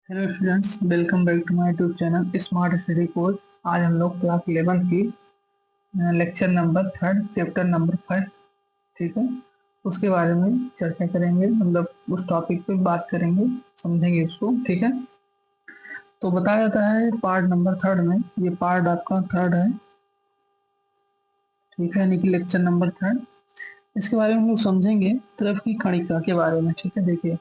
Hello students, welcome back to my YouTube channel smart study course. आज हम लोग class 11 की लेक्चर नंबर 3 चैप्टर नंबर 5, ठीक है, उसके बारे में चर्चा करेंगे। मतलब उस टॉपिक पे बात करेंगे, समझेंगे उसको, ठीक है। तो बताया जाता है पार्ट नंबर 3 में, ये पार्ट आपका 3 है, ठीक है, यानी कि लेक्चर नंबर 3। इसके बारे में हम लोग समझेंगे द्रव की कणिका के बारे में, ठीक है। देखिए,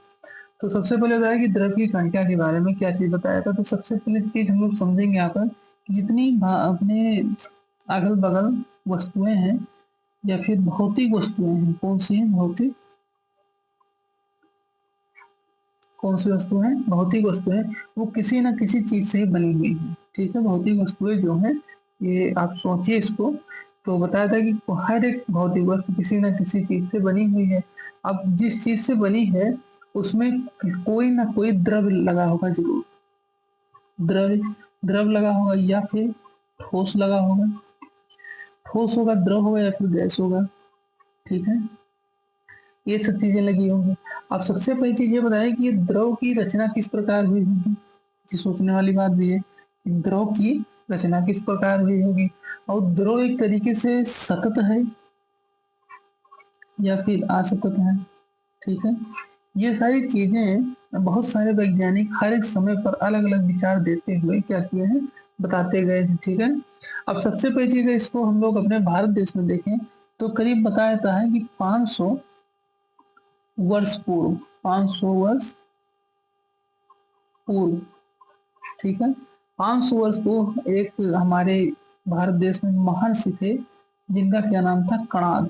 तो सबसे पहले बताया कि द्रव की कणिका के बारे में क्या चीज बताया था। तो सबसे पहले चीज हम लोग समझेंगे यहाँ पर कि जितनी अपने अगल बगल वस्तुएं हैं या फिर भौतिक वस्तुएं हैं, कौन सी हैं भौतिक, कौन सी वस्तु है भौतिक वस्तुएं, वो किसी न किसी चीज से बनी हुई है, ठीक है। भौतिक वस्तुएं जो है, ये आप सोचिए इसको। तो बताया था कि हर एक भौतिक वस्तु किसी न किसी चीज से बनी हुई है। अब जिस चीज से बनी है उसमें कोई ना कोई द्रव लगा होगा जरूर। द्रव द्रव लगा होगा या फिर ठोस लगा होगा, ठोस होगा, द्रव होगा या फिर गैस होगा, ठीक है। ये सब चीजें लगी होंगी। अब सबसे पहली चीज ये बताया कि ये द्रव की रचना किस प्रकार हुई होगी। ये सोचने वाली बात भी है कि द्रव की रचना किस प्रकार हुई होगी। और द्रव एक तरीके से सतत है या फिर असतत है, ठीक है। ये सारी चीजें बहुत सारे वैज्ञानिक हर एक समय पर अलग अलग विचार देते हुए क्या किए हैं, बताते गए हैं, ठीक है। अब सबसे पहली चीज है, इसको हम लोग अपने भारत देश में देखें तो करीब बताया जाता है कि 500 वर्ष पूर्व, 500 वर्ष पूर्व, ठीक है, 500 वर्ष पूर्व एक हमारे भारत देश में महर्षि थे जिनका क्या नाम था, कणाद,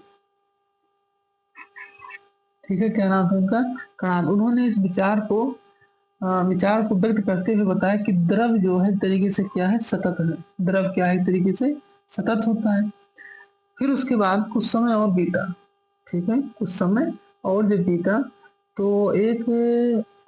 ठीक है। क्या नाम था उनका, कणाद। उन्होंने इस विचार को व्यक्त करते हुए बताया कि द्रव जो है तरीके से क्या है, सतत है। द्रव क्या है तरीके से सतत होता है। फिर उसके बाद कुछ समय और बीता, ठीक है, कुछ समय और जब बीता तो एक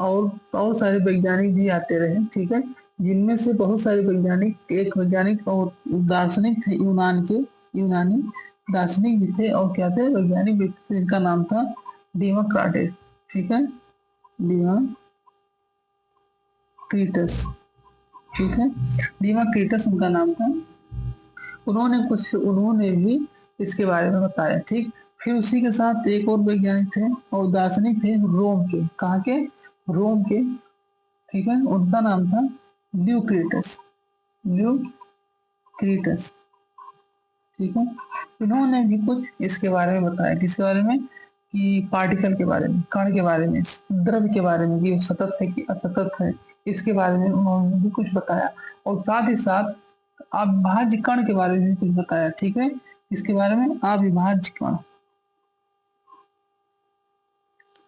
और सारे वैज्ञानिक भी आते रहे, ठीक है। जिनमें से बहुत सारे वैज्ञानिक, एक वैज्ञानिक और दार्शनिक थे यूनानी दार्शनिक भी थे, और क्या थे, वैज्ञानिक भी थे, जिनका नाम था डेमोक्राटिस, ठीक है, डेमोक्रिटस, ठीक है, डेमोक्रिटस उनका नाम था। उन्होंने भी इसके बारे में बताया, ठीक। फिर उसी के साथ एक और वैज्ञानिक थे और दार्शनिक थे, रोम के, कहाँ के, रोम के, ठीक है। उनका नाम था ल्यूक्रिटस, ल्यूक्रिटस, ठीक है। इन्होंने भी कुछ इसके बारे में बताया, किसके बारे में, कि पार्टिकल के बारे में, कण के बारे में, द्रव के बारे में, कि वो सतत है कि असतत है, इसके बारे में उन्होंने भी कुछ बताया। और साथ ही साथ अविभाज्य कण के बारे में भी कुछ बताया, ठीक है। इसके बारे में अविभाज्य कण,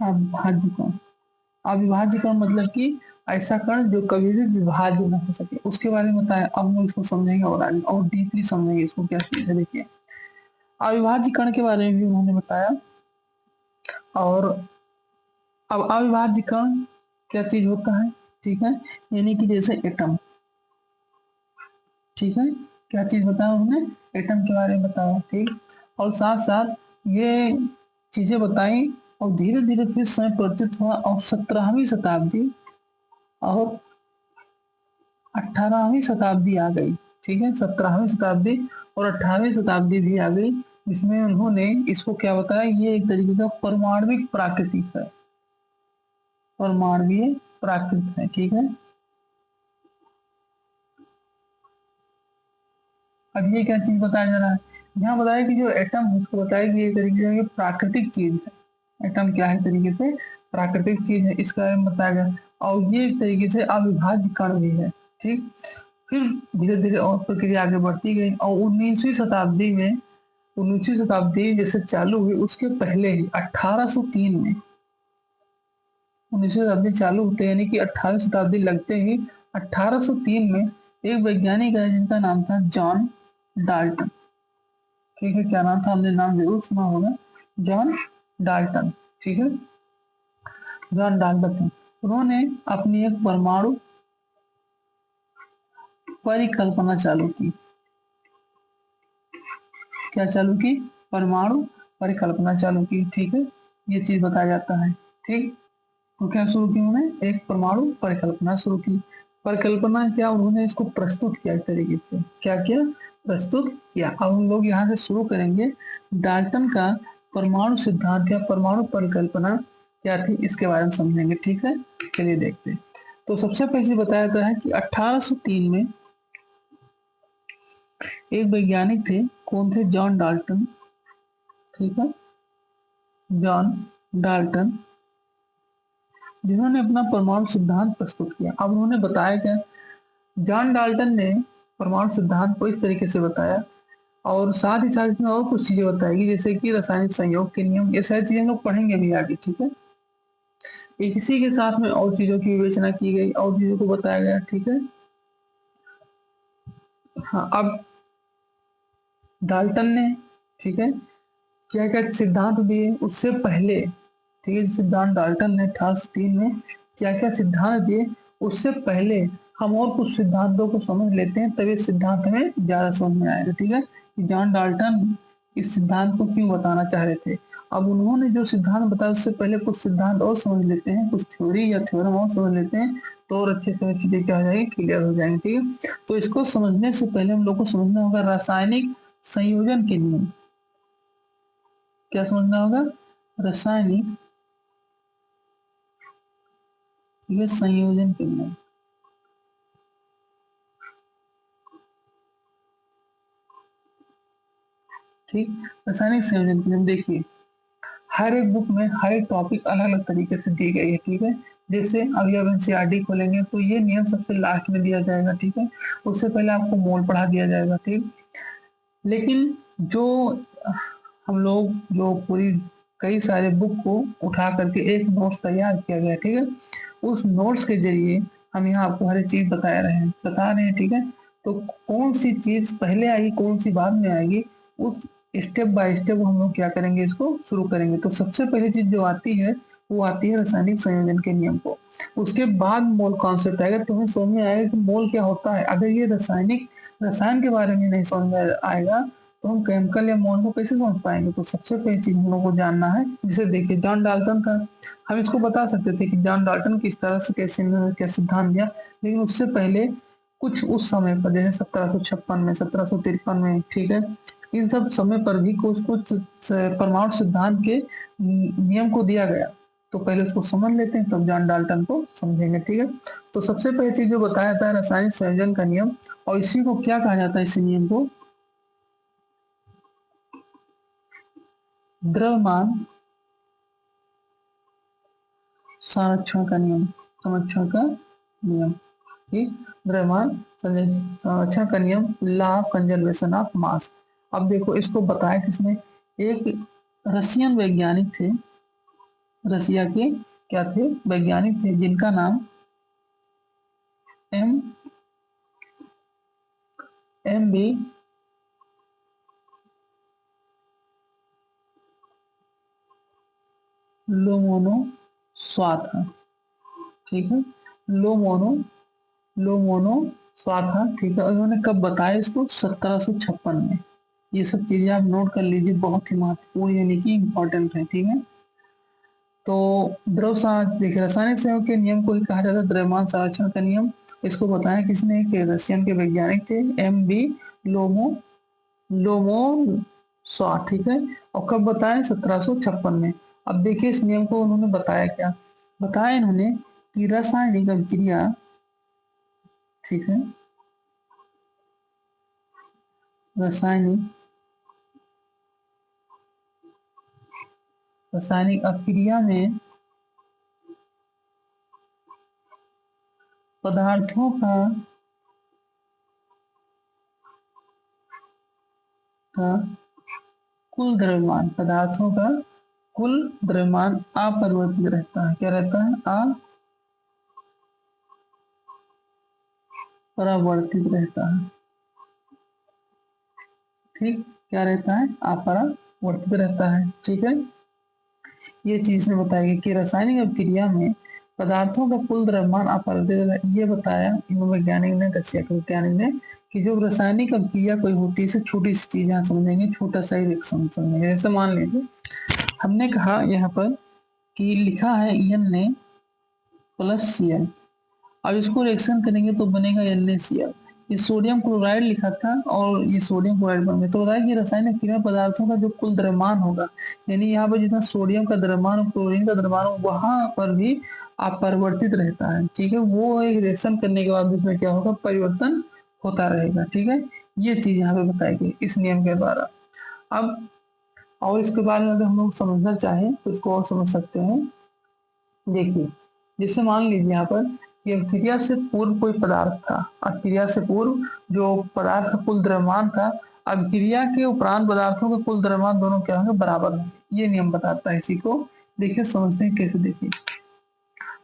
अविभाज्य कण, अविभाज्य कण मतलब कि ऐसा कण जो कभी भी विभाज्य न हो सके, उसके बारे में बताया। अब हम लोग इसको समझेंगे और आगे और डीपली समझेंगे इसको क्या चीज है। देखिए, अविभाज्य कण के बारे में भी उन्होंने बताया। और अब अविभाज्य कण क्या चीज होता है, ठीक है, यानी कि जैसे एटम, ठीक है। क्या चीज बताया उन्होंने, एटम के बारे में बताया, ठीक। और साथ साथ ये चीजें बताई, और धीरे धीरे फिर समय परिवर्तित हुआ और 17वीं शताब्दी और 18वीं शताब्दी आ गई, ठीक है। 17वीं शताब्दी और 18वीं शताब्दी भी आ गई, जिसमें उन्होंने इसको क्या बताया, ये एक तरीके का परमाणविक प्राकृतिक है, परमाणवीय प्राकृत है, ठीक है। अब ये क्या चीज बताया जा रहा है, यहाँ बताया कि जो एटम है उसको बताया कि एक तरीके से ये प्राकृतिक चीज है। एटम क्या है तरीके से, प्राकृतिक चीज है, इसके बारे में बताया गया। और ये एक तरीके से अविभाज्य कण भी है, ठीक। फिर धीरे धीरे और प्रक्रिया आगे बढ़ती गई, और 19वीं शताब्दी जैसे चालू हुई उसके पहले ही 1803 में, 19वीं शताब्दी चालू होते यानी कि 18वीं शताब्दी लगते ही 1803 में एक वैज्ञानिक है जिनका नाम था जॉन डाल्टन, ठीक है। क्या नाम था, हमने नाम जरूर सुना होगा, जॉन डाल्टन, ठीक है, जॉन डाल्टन। उन्होंने अपनी एक परमाणु परिकल्पना चालू की, क्या चालू की, परमाणु परिकल्पना चालू की, ठीक है। ये चीज बताया जाता है, ठीक। तो क्या शुरू की उन्होंने, एक परमाणु परिकल्पना शुरू की। परिकल्पना क्या, उन्होंने इसको प्रस्तुत किया इस तरीके से, क्या किया, प्रस्तुत किया। अब हम लोग यहाँ से शुरू करेंगे, डाल्टन का परमाणु सिद्धांत या परमाणु परिकल्पना क्या थी इसके बारे में समझेंगे, ठीक है। चलिए देखते हैं। तो सबसे पहले बताया जाता है कि 1803 में एक वैज्ञानिक थे, कौन थे, जॉन डाल्टन, ठीक है, जॉन डाल्टन, जिन्होंने अपना परमाणु सिद्धांत प्रस्तुत किया। अब उन्होंने बताया क्या, जॉन डाल्टन ने परमाणु सिद्धांत को इस तरीके से बताया, और साथ ही साथ इसमें और कुछ चीजें बताएगी, जैसे कि रासायनिक संयोग के नियम, ये सारी चीजें हम लोग पढ़ेंगे भी आगे, ठीक है। इसी के साथ में और चीजों की विवेचना की गई, और चीजों को बताया गया, ठीक है। हाँ, अब डाल्टन ने, ठीक है, क्या क्या सिद्धांत दिए उससे पहले, ठीक है, सिद्धांत डाल्टन ने 1803 में क्या क्या सिद्धांत दिए उससे पहले हम और कुछ सिद्धांतों को समझ लेते हैं, तभी सिद्धांत हमें ज्यादा समझ में आएगा, ठीक है, कि जॉन डाल्टन इस सिद्धांत को क्यों बताना चाह रहे थे। अब उन्होंने जो सिद्धांत बताया उससे पहले कुछ सिद्धांत और समझ लेते हैं, कुछ थ्योरी या थ्योरम और समझ लेते हैं, तो और अच्छे से चीजें क्या हो जाएगी, क्लियर हो जाएंगी, ठीक है। तो इसको समझने से पहले हम लोग को समझना होगा रासायनिक संयोजन के नियम। क्या समझना होगा, रासायनिक ये संयोजन के नियम, ठीक। रासायनिक संयोजन के नियम देखिए, हर एक बुक में हर एक टॉपिक अलग अलग तरीके से दी गई है, ठीक है। जैसे अभी आप एनसीईआरटी खोलेंगे तो ये नियम सबसे लास्ट में दिया जाएगा, ठीक है। उससे पहले आपको मोल पढ़ा दिया जाएगा, ठीक। लेकिन जो हम लोग जो पूरी कई सारे बुक को उठा करके एक नोट्स तैयार किया गया, ठीक है, उस नोट्स के जरिए हम यहाँ आपको हर एक चीज बता रहे हैं, ठीक है। तो कौन सी चीज पहले आएगी, कौन सी बाद में आएगी, उस स्टेप बाय स्टेप हम लोग क्या करेंगे, इसको शुरू करेंगे। तो सबसे पहली चीज जो आती है वो आती है रासायनिक संयोजन के नियम को। उसके बाद मोल कॉन्सेप्ट आएगा, तुम्हें समझ में आएगा कि मोल क्या होता है। अगर ये रसायन के बारे में नहीं समझ में आएगा तो हम केमिकल या मोल को कैसे समझ पाएंगे। तो सबसे पहली चीज हम लोग को जानना है, जिसे देखिए जॉन डाल्टन का, हम इसको बता सकते थे कि जॉन डाल्टन किस तरह से कैसे क्या सिद्धांत दिया, लेकिन उससे पहले कुछ उस समय पर, जैसे 1756 में, 1753 में, ठीक है, इन सब समय पर भी कुछ कुछ परमाणु सिद्धांत के नियम को दिया गया। तो पहले उसको समझ लेते हैं, तब जॉन डाल्टन को समझेंगे, ठीक है। तो सबसे पहली चीज जो बताया जाता है रासायनिक संयोजन का नियम, और इसी को क्या कहा जाता है, इसी नियम को द्रव्यमान संरक्षण का नियम, ठीक, द्रव्यमान संरक्षण का नियम, law of conservation of mass. अब देखो इसको बताया किसने, एक रशियन वैज्ञानिक थे, रसिया के क्या थे, वैज्ञानिक थे, जिनका नाम एम बी लोमोनोस्वा था, ठीक है, लोमोनो लोमोनोस्वा था, ठीक है। उन्होंने कब बताया इसको, 1756 में। ये सब चीजें आप नोट कर लीजिए, बहुत ही महत्वपूर्ण यानी कि इंपॉर्टेंट है, ठीक है। तो देखिए रासायनिक संयोग के नियम को ही कहा जाता है द्रव्यमान संरक्षण का नियम। इसको बताया किसने, कि रशियन के वैज्ञानिक थे, एम बी लोमो लोमोनोस्वा, ठीक है। और कब बताया, 1756 में। अब देखिए इस नियम को उन्होंने बताया क्या, बताया इन्होंने कि रासायनिक अभिक्रिया, ठीक है, रासायनिक अभिक्रिया में पदार्थों का कुल द्रव्यमान अपरिवर्तित रहता है। क्या रहता है, अपरिवर्तित रहता है, ठीक, क्या रहता है, अपरिवर्तित रहता है, ठीक है। ये चीज में बताएगी कि रासायनिक अभिक्रिया में पदार्थों का कुल द्रव्यमान अपरिवर्तित, ये बताया इन वैज्ञानिक ने, रशिया के वैज्ञानिक ने, कि जो रासायनिक अभिक्रिया कोई होती है, इसे छोटी सी चीज यहाँ समझेंगे, छोटा सा ही रिएक्शन समझेंगे। जैसे मान लीजिए हमने कहा यहाँ पर कि लिखा है ईएन ने प्लस Cl। अब इसको रिएक्शन करेंगे तो बनेगा NaCl। ये सोडियम क्लोराइड लिखा था और ये सोडियम क्लोराइड बन गया। तो बताया कि रासायनिक क्रिया पदार्थों का जो कुल द्रव्यमान होगा, यानी यहाँ पर जितना सोडियम का द्रव्यमान और क्लोरीन का द्रव्यमान वहां पर भी अपरिवर्तित रहता है। ठीक है, वो एक रिएक्शन करने के बाद इसमें क्या होगा, परिवर्तन होता रहेगा। ठीक है, ये चीज यहाँ पे बताई गई इस नियम के द्वारा। अब और इसके बारे में अगर हम लोग समझना चाहें तो इसको और समझ सकते हैं। देखिए, जैसे मान लीजिए यहाँ पर कि अब क्रिया से पूर्व कोई पदार्थ था, अब क्रिया से पूर्व जो पदार्थ का कुल द्रव्यमान था, अब क्रिया के उपरांत पदार्थों का कुल द्रव्यमान दोनों क्या होंगे, बराबर होंगे। ये नियम बताता है इसी को। देखिए समझते हैं कैसे। देखिए,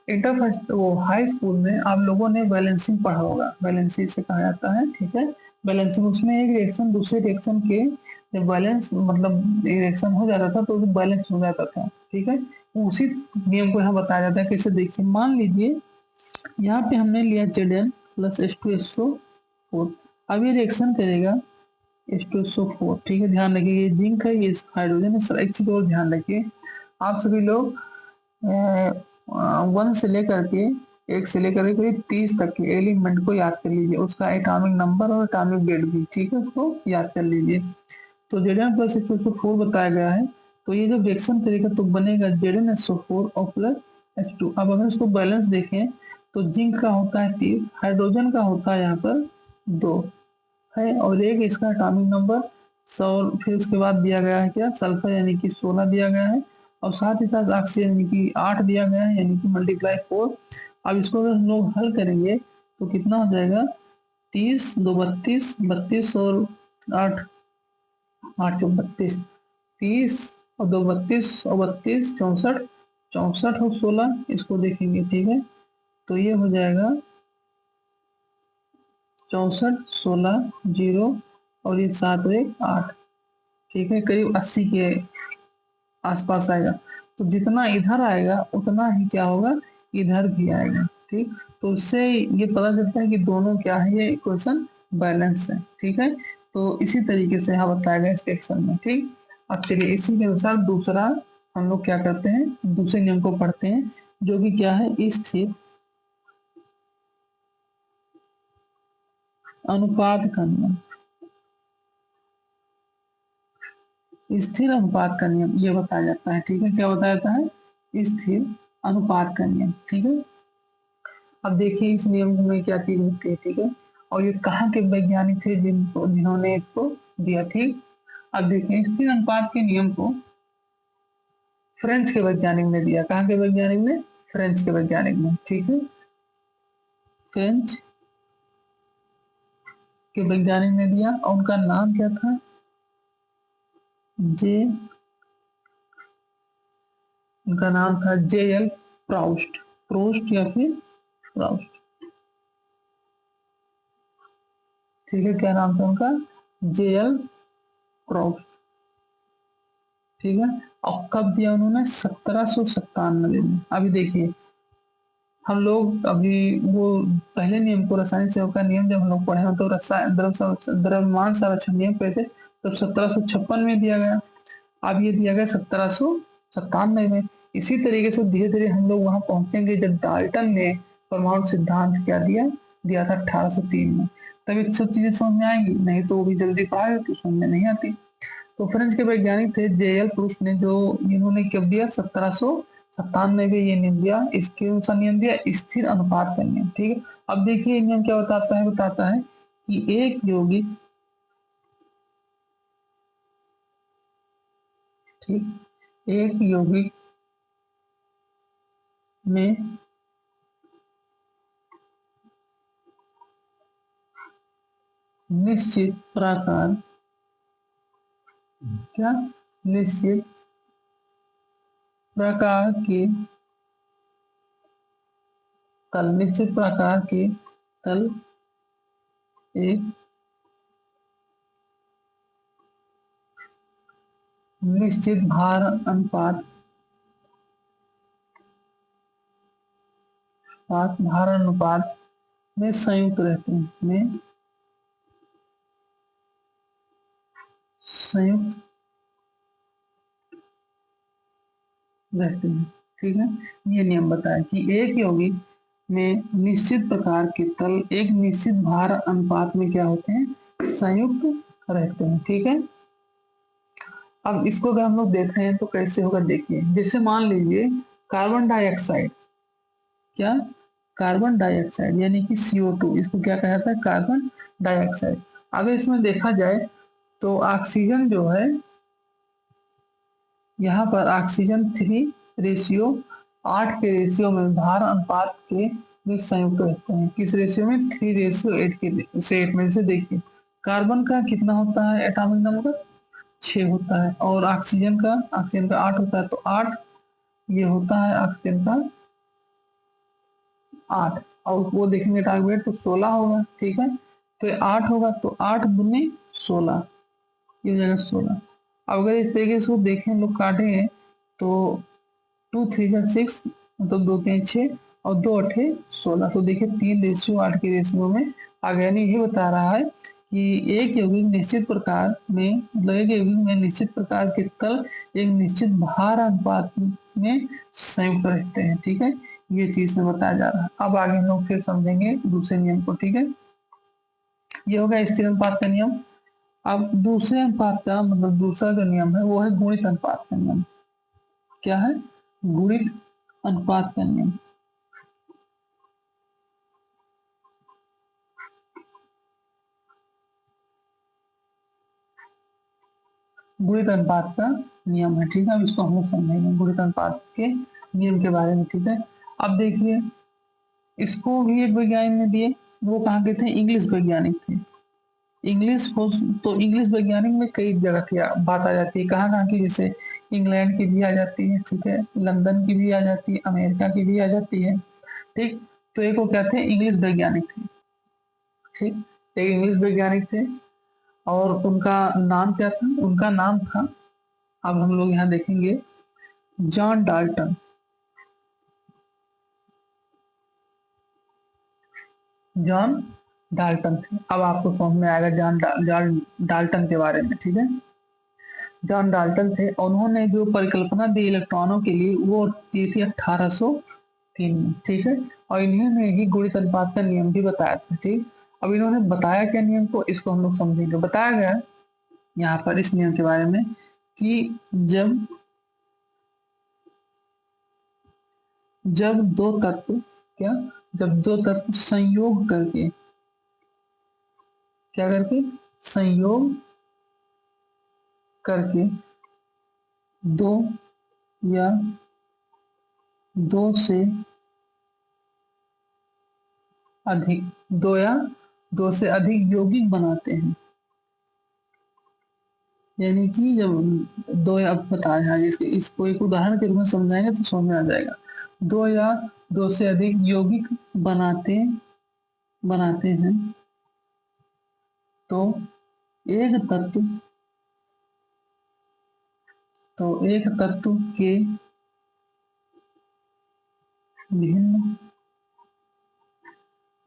इंटर फर्स्ट वो हाई स्कूल में आप लोगों ने बैलेंसिंग पढ़ा होगा, बैलेंसिंग से कहा जाता है। ठीक है, बैलेंसिंग उसमें एक रिएक्शन दूसरे रिएक्शन के जब बैलेंस मतलब रिएक्शन हो जाता था तो बैलेंस हो जाता था। ठीक है, उसी नियम को यहाँ बताया जाता है कैसे। देखिए, मान लीजिए यहाँ पे हमने लिया Zn प्लस H2SO4। अब ये रिएक्शन करेगा H2SO4। ठीक है, ध्यान रखिए ये जिंक है, ये हाइड्रोजन है। सर एक चीज और ध्यान रखिए, आप सभी लोग 1 से लेकर के 1 से लेकर के करीब 30 तक के एलिमेंट को याद कर लीजिए, उसका एटॉमिक नंबर और एटॉमिक डेट भी। ठीक है, उसको याद कर लीजिए। तो Zn प्लस H2SO4 बताया गया है, तो ये जब रिएक्शन करेगा तो बनेगा ZnSO4 और प्लस H2। अब अगर इसको बैलेंस देखें तो जिंक का होता है 30, हाइड्रोजन का होता है यहाँ पर 2 है, और एक इसका एटॉमिक नंबर 100। फिर उसके बाद दिया गया है क्या, सल्फर यानी कि 16 दिया गया है, और साथ ही साथ ऑक्सीजन यानी कि 8 दिया गया है, यानी कि मल्टीप्लाई 4। अब इसको अगर हम लोग हल करेंगे तो कितना हो जाएगा, 30 2 32, 32 और 8 8 चौ 32, 30 और 2 32 और 32 64, 64 और 16 इसको देखेंगे। ठीक है, तो ये हो जाएगा 64 16 0 और ये 7 और 1 8। ठीक है, करीब 80 के आसपास आएगा। तो जितना इधर आएगा उतना ही क्या होगा, इधर भी आएगा। ठीक, तो उससे ये पता चलता है कि दोनों क्या है, ये इक्वेशन बैलेंस है। ठीक है, तो इसी तरीके से यहाँ बताया गया इस सेक्शन में। ठीक, अब चलिए इसी के अनुसार दूसरा हम लोग क्या करते हैं, दूसरे नियम को पढ़ते हैं, जो कि क्या है, स्थिर अनुपात का नियम। स्थिर अनुपात का नियम ये बताया जाता है। ठीक है, क्या बताया जाता है, स्थिर अनुपात का नियम। ठीक है, अब देखिए इस नियम में क्या चीज होती है। ठीक है, और ये कहाँ के वैज्ञानिक थे जिन्होंने इसको दिया। ठीक, अब देखिए स्थिर अनुपात के नियम को फ्रेंच के वैज्ञानिक ने दिया। कहाँ के वैज्ञानिक ने, फ्रेंच के वैज्ञानिक ने। ठीक है, फ्रेंच के वैज्ञानिक ने दिया और उनका नाम क्या था, जे उनका नाम था JL प्राउस्ट। प्रोस्ट या फिर प्राउस्ट। ठीक है, क्या नाम था उनका, JL प्राउस्ट। ठीक है, और कब दिया उन्होंने, 1797 में। अभी देखिए हम लोग अभी वो पहले नियम को, रासायनिक संयोग का नियम जब हम लोग पढ़े हैं तो रसायन द्रव्यमान संरक्षण नियम पे थे, तब 1756 में दिया गया। अब ये दिया गया 1797 में। इसी तरीके से धीरे धीरे हम लोग वहां पहुंचेंगे जब डाल्टन ने परमाणु सिद्धांत क्या दिया दिया था 1803 में। तब ये सब चीजें समझ में आएंगी, नहीं तो वो भी जल्दी पढ़ाए तो समझ में नहीं आती। तो फ्रेंच के वैज्ञानिक थे JL प्रूस्ट ने, जो इन्होंने कब दिया, 1797 में ये नियम दिया। इसके अनुसार नियम दिया स्थिर अनुपात का नियम। ठीक है, अब देखिए नियम क्या बताता है कि एक यौगिक, ठीक, एक यौगिक में निश्चित प्रकार, क्या, निश्चित प्रकार के तल, निश्चित प्रकार के तल एक निश्चित भार अनुपात भार अनुपात में संयुक्त रहते हैं, में संयुक्त रहते हैं। ठीक है। ये नियम बताया कि एक यौगिक में निश्चित प्रकार के तल एक निश्चित भार अनुपात में क्या होते हैं, संयुक्त रहते हैं। ठीक है। अब इसको अगर हम लोग देख रहे हैं तो कैसे होगा देखिए, जैसे मान लीजिए कार्बन डाइऑक्साइड, क्या, कार्बन डाइऑक्साइड यानी कि CO2, इसको क्या कहा जाता है, कार्बन डाइऑक्साइड। अगर इसमें देखा जाए तो ऑक्सीजन जो है, यहाँ पर ऑक्सीजन 3:8 के रेशियो में भार अनुपात के में संयुक्त रहते हैं। किस रेशियो में, 3:8 के से 8 में से देखिए कार्बन का कितना होता है एटॉमिक नंबर, 6 होता है, और ऑक्सीजन का 8 होता है, तो 8 ये होता है ऑक्सीजन का 8, और वो देखेंगे टारगेट तो 16 होगा। ठीक है। तो ये 8 होगा, तो 8 दूनी 16, ये हो जाएगा 16। अब अगर इस तरीके से वो देखें हम लोग काटेंगे तो 2 3 जा 6, मतलब 2 3 6 और 2 8 16, तो देखिए 3:8 के रेशियो में आ गया। यानी ये बता रहा है कि एक यौगिक निश्चित प्रकार में, मतलब एक यौगिक में निश्चित प्रकार के तल एक निश्चित भार अनुपात में संयुक्त रहते हैं। ठीक है। ये चीज में बताया जा रहा है। अब आगे हम लोग फिर समझेंगे दूसरे नियम को। ठीक है। ये होगा स्थिर अनुपात का नियम। अब दूसरे अनुपात का मतलब दूसरा जो नियम है वो है गुणित अनुपात का नियम। क्या है, गुणित अनुपात का नियम। गुणित अनुपात का नियम है। ठीक है। अब इसको हम लोग समझेंगे गुणित अनुपात के नियम के बारे में। ठीक है। अब देखिए इसको भी एक वैज्ञानिक ने दिए, वो कहाँ के थे, इंग्लिश वैज्ञानिक थे। इंग्लिश हो तो इंग्लिश वैज्ञानिक में कई जगह की बात आ जाती है, कहाँ कहाँ की, जैसे इंग्लैंड की भी आ जाती है, ठीक है, लंदन की भी आ जाती है, अमेरिका की भी आ जाती है। ठीक। तो एक वो क्या थे, इंग्लिश वैज्ञानिक थे। ठीक। एक इंग्लिश वैज्ञानिक थे और उनका नाम क्या था, उनका नाम था, अब हम लोग यहाँ देखेंगे, जॉन डाल्टन। जॉन डाल्टन थे। अब आपको समझ में आएगा जॉन डाल्टन के बारे में। ठीक है। जॉन डाल्टन थे, उन्होंने जो परिकल्पना दी इलेक्ट्रॉनों के लिए वो दी थी 1803 में। ठीक है। और इन्होंने ही गुणित अनुपात का नियम भी बताया था। ठीक। अब इन्होंने बताया क्या नियम को, इसको हम लोग समझेंगे। बताया गया यहाँ पर इस नियम के बारे में कि जब जब दो तत्व, क्या, जब दो तत्व संयोग करके, क्या करके, संयोग करके दो या दो से अधिक, दो या दो से अधिक यौगिक बनाते हैं। यानी कि जब दो या, अब बता रहे हैं इसको एक उदाहरण के रूप में समझाएंगे तो समझ में आ जाएगा। दो या दो से अधिक यौगिक बनाते बनाते हैं तो एक तत्व, तो एक तत्व के भिन्न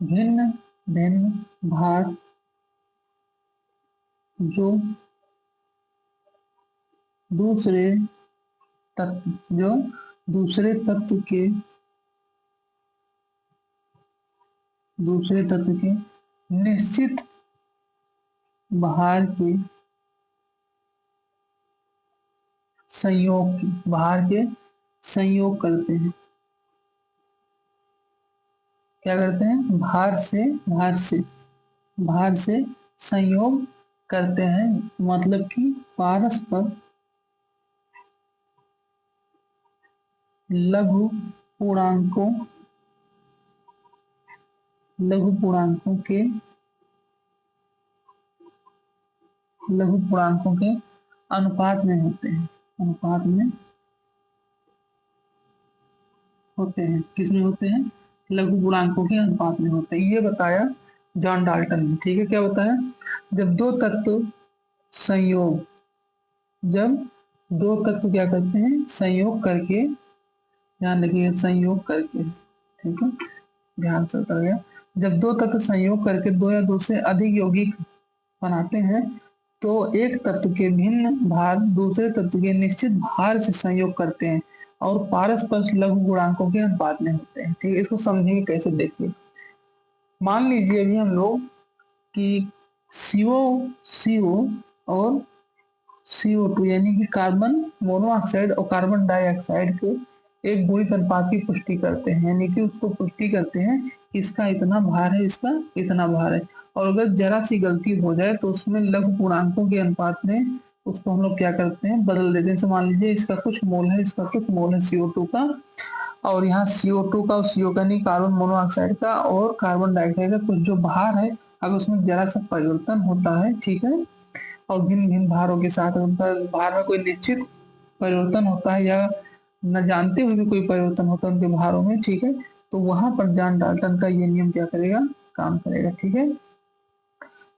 भिन्न भिन्न भार जो दूसरे तत्व, जो दूसरे तत्व के दूसरे तत्व के निश्चित भार के संयोग, भार के संयोग करते हैं। क्या करते हैं, भार से संयोग करते हैं, मतलब कि पारस्पर लघु पूर्णांकों लघु पूर्णांकों के लघु पूर्णांकों के अनुपात में होते हैं, अनुपात में होते हैं। किसमें होते हैं, लघु पूर्णांकों के अनुपात में होते हैं। ये बताया जॉन डाल्टन ने। ठीक है। क्या बताया, जब दो तत्व संयोग, जब दो तत्व क्या करते हैं, संयोग करके, ध्यान रखिए, संयोग करके, ठीक है, ध्यान से उतर गया, जब दो तत्व संयोग करके दो या दो से अधिक यौगिक बनाते हैं तो एक तत्व के भिन्न भार दूसरे तत्व के निश्चित भार से संयोग करते हैं, और पारस्पर लघु गुणांकों के अनुपात में होते हैं। ठीक है, इसको समझेंगे कैसे, देखिए। मान लीजिए अभी हम लोग कि CO और CO2 यानी कि कार्बन मोनोऑक्साइड और कार्बन डाइऑक्साइड के एक गुणित अनुपात की पुष्टि करते हैं, यानी कि उसको पुष्टि करते हैं कि इसका इतना भार है, इसका इतना भार है। और अगर जरा सी गलती हो जाए तो उसमें लघु पूर्णांकों के अनुपात में उसको हम लोग क्या करते हैं, बदल देते हैं। जैसे मान लीजिए इसका कुछ मोल है, इसका कुछ मोल है CO2 का, और यहाँ CO2 का और CO का नहीं, कार्बन मोनोऑक्साइड का और कार्बन डाइऑक्साइड का कुछ जो भार है, अगर उसमें जरा सा परिवर्तन होता है, ठीक है, और भिन्न भिन्न भारों के साथ उनका भार में कोई निश्चित परिवर्तन होता है या न जानते हुए भी कोई परिवर्तन होता है उनके भारों में, ठीक है, तो वहां पर जॉन डाल्टन का ये नियम क्या करेगा, काम करेगा। ठीक है,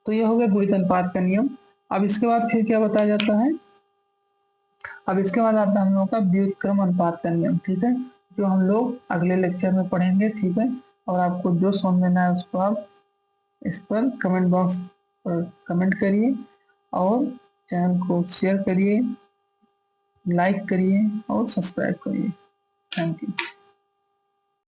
तो ये हो गया गुणित अनुपात का नियम। अब इसके बाद फिर क्या बताया जाता है, अब इसके बाद आता है हम लोगों का व्युत्क्रम अनुपात का नियम। ठीक है, जो हम लोग अगले लेक्चर में पढ़ेंगे। ठीक है, और आपको जो समझ में ना है उसको आप इस पर कमेंट बॉक्स पर कमेंट करिए और चैनल को शेयर करिए, लाइक करिए और सब्सक्राइब करिए। Thank you.